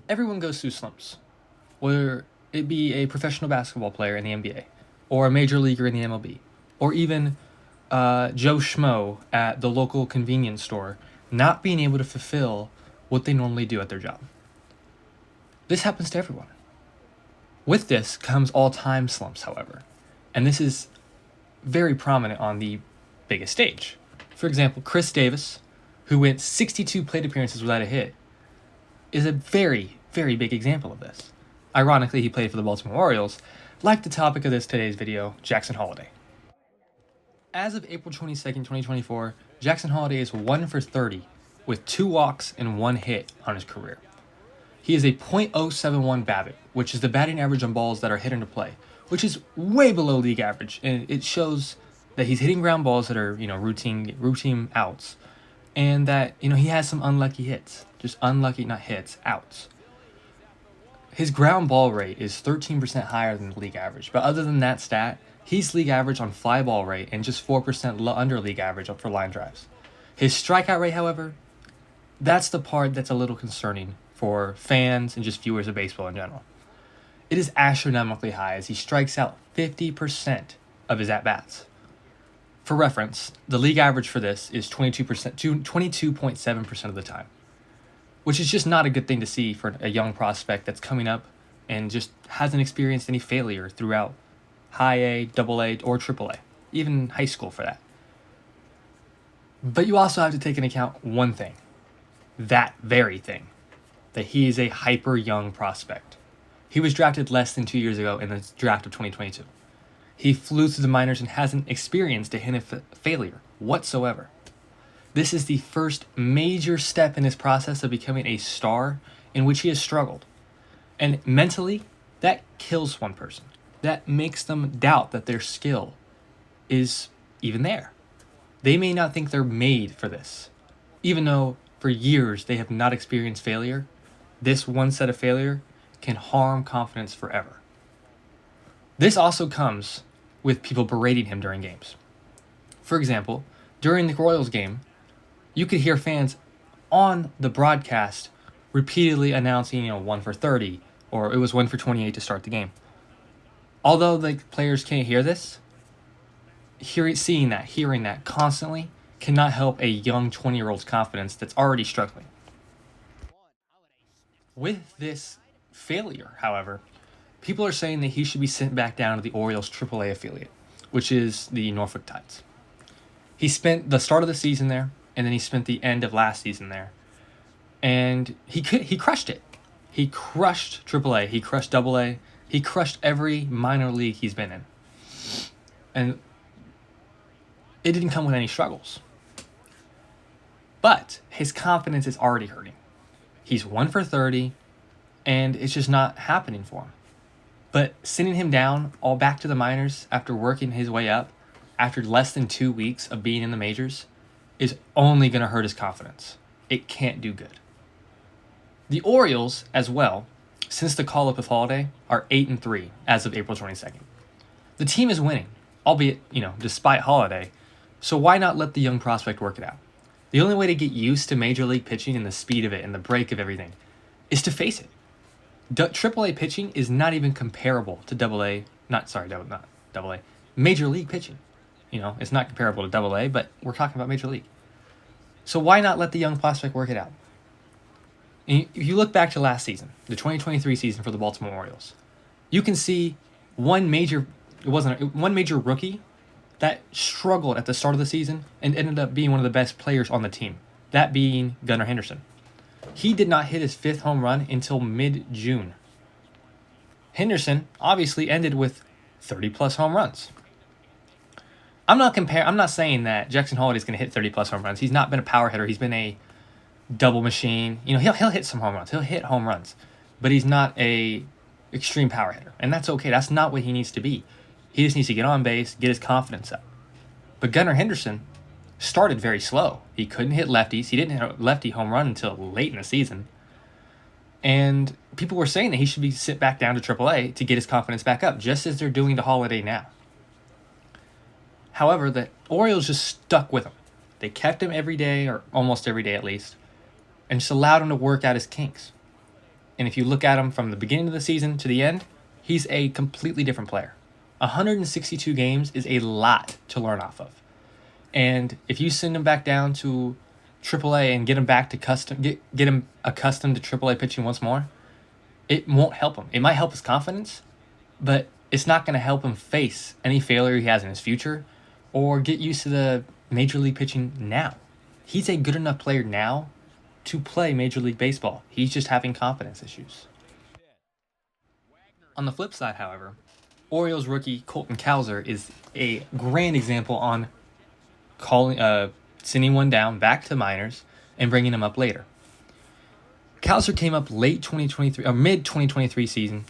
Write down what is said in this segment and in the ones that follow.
everyone goes through slumps, whether it be a professional basketball player in the NBA, or a major leaguer in the MLB, or even Joe Schmo at the local convenience store not being able to fulfill what they normally do at their job. This happens to everyone. With this comes all-time slumps, however, and this is very prominent on the biggest stage. For example, Chris Davis, who went 62 plate appearances without a hit, is a very, very big example of this. Ironically, he played for the Baltimore Orioles, like the topic of today's video, Jackson Holliday. As of April 22nd, 2024, Jackson Holliday is 1 for 30 with 2 walks and 1 hit on his career. He is a .071 BABIP, which is the batting average on balls that are hit into play, which is way below league average, and it shows that he's hitting ground balls that are, routine outs, and that, he has some unlucky hits, just unlucky, not hits, outs. His ground ball rate is 13% higher than the league average, but other than that stat, he's league average on fly ball rate and just 4% under league average for line drives. His strikeout rate, however, that's the part that's a little concerning for fans and just viewers of baseball in general. It is astronomically high as he strikes out 50% of his at-bats. For reference, the league average for this is 22.7% of the time, which is just not a good thing to see for a young prospect that's coming up and just hasn't experienced any failure throughout high A, double A, or triple A, even high school for that. But you also have to take into account one thing, that very thing, that he is a hyper young prospect. He was drafted less than 2 years ago in the draft of 2022. He flew through the minors and hasn't experienced a hint of failure whatsoever. This is the first major step in his process of becoming a star in which he has struggled. And mentally, that kills one person. That makes them doubt that their skill is even there. They may not think they're made for this. Even though for years they have not experienced failure, this one set of failure can harm confidence forever. This also comes with people berating him during games. For example, during the Royals game, you could hear fans on the broadcast repeatedly announcing, 1 for 30, or it was 1 for 28 to start the game. Although the players can't hear this, hearing that constantly cannot help a young 20-year-old's confidence that's already struggling. With this failure, however, people are saying that he should be sent back down to the Orioles AAA affiliate, which is the Norfolk Tides. He spent the start of the season there, and then he spent the end of last season there. And he crushed it. He crushed AAA, he crushed AA, he crushed every minor league he's been in. And it didn't come with any struggles. But his confidence is already hurting. He's 1 for 30, and it's just not happening for him. But sending him down all back to the minors after working his way up, after less than 2 weeks of being in the majors, is only going to hurt his confidence. It can't do good. The Orioles, as well, since the call-up of Holliday, are 8-3 as of April 22nd. The team is winning, albeit, despite Holliday, so why not let the young prospect work it out? The only way to get used to major league pitching and the speed of it and the break of everything is to face it. AAA pitching is not even comparable to Major league pitching. It's not comparable to AA, but we're talking about Major League. So why not let the young prospect work it out? And if you look back to last season, the 2023 season for the Baltimore Orioles, you can see one major rookie that struggled at the start of the season and ended up being one of the best players on the team, that being Gunnar Henderson. He did not hit his 5th home run until mid-June. Henderson obviously ended with 30-plus home runs. I'm not saying that Jackson Holliday is going to hit 30-plus home runs. He's not been a power hitter. He's been a double machine. He'll hit some home runs. He'll hit home runs. But he's not a extreme power hitter. And that's okay. That's not what he needs to be. He just needs to get on base, get his confidence up. But Gunnar Henderson started very slow. He couldn't hit lefties. He didn't hit a lefty home run until late in the season. And people were saying that he should be sent back down to AAA to get his confidence back up, just as they're doing to Holliday now. However, the Orioles just stuck with him. They kept him every day, or almost every day at least, and just allowed him to work out his kinks. And if you look at him from the beginning of the season to the end, he's a completely different player. 162 games is a lot to learn off of. And if you send him back down to AAA and get him back to get him accustomed to AAA pitching once more, it won't help him. It might help his confidence, but it's not going to help him face any failure he has in his future or get used to the Major League pitching now. He's a good enough player now to play Major League Baseball. He's just having confidence issues. On the flip side, however, Orioles rookie Colton Cowser is a grand example on sending one down back to minors and bringing him up later. Cowser came up late 2023 or mid 2023 season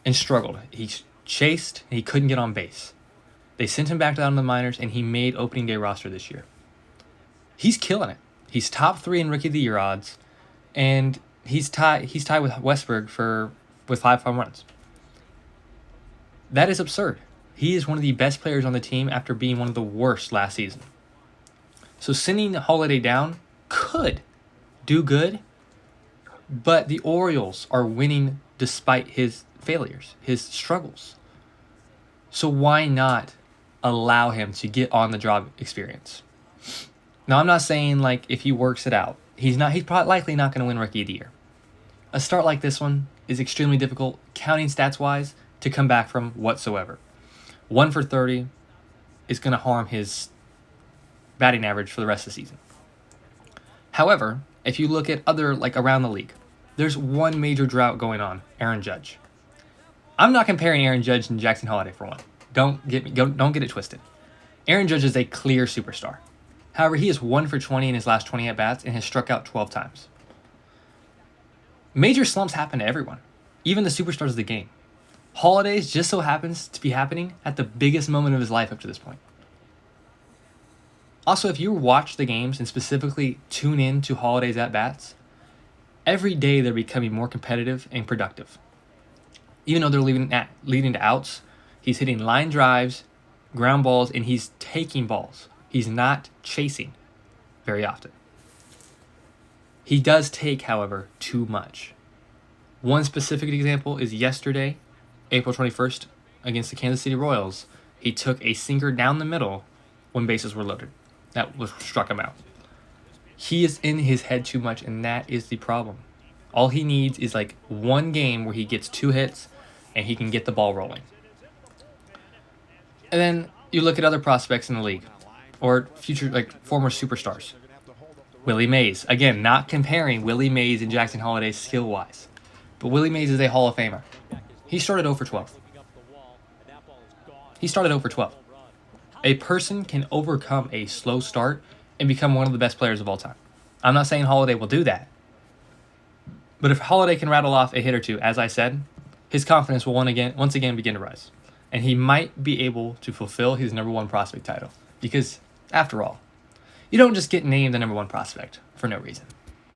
and struggled. He chased and he couldn't get on base. They sent him back down to the minors and he made opening day roster this year. He's killing it. He's top 3 in Rookie of the Year odds, and he's tied with Westberg with 5 home runs. That is absurd. He is one of the best players on the team after being one of the worst last season. So sending Holliday down could do good, but the Orioles are winning despite his failures, his struggles. So why not allow him to get on the job experience? Now, I'm not saying like if he works it out, he's probably likely not going to win Rookie of the Year. A start like this one is extremely difficult, counting stats-wise, to come back from whatsoever. 1 for 30 is going to harm his batting average for the rest of the season. However, if you look at other, like around the league, there's one major drought going on, Aaron Judge. I'm not comparing Aaron Judge and Jackson Holliday for one. Don't get it twisted. Aaron Judge is a clear superstar. However, he is 1 for 20 in his last 20 at-bats and has struck out 12 times. Major slumps happen to everyone, even the superstars of the game. Holiday's just so happens to be happening at the biggest moment of his life up to this point. Also, if you watch the games and specifically tune in to Holiday's at-bats, every day they're becoming more competitive and productive. Even though they're leading to outs, he's hitting line drives, ground balls, and he's taking balls. He's not chasing very often. He does take, however, too much. One specific example is yesterday, April 21st, against the Kansas City Royals. He took a sinker down the middle when bases were loaded. That struck him out. He is in his head too much, and that is the problem. All he needs is like one game where he gets 2 hits and he can get the ball rolling. And then you look at other prospects in the league or future, like former superstars. Willie Mays. Again, not comparing Willie Mays and Jackson Holliday skill-wise, but Willie Mays is a Hall of Famer. He started 0 for 12. A person can overcome a slow start and become one of the best players of all time. I'm not saying Holliday will do that, but if Holliday can rattle off a hit or two, as I said, his confidence will once again begin to rise, and he might be able to fulfill his number 1 prospect title. Because, after all, you don't just get named the number 1 prospect for no reason.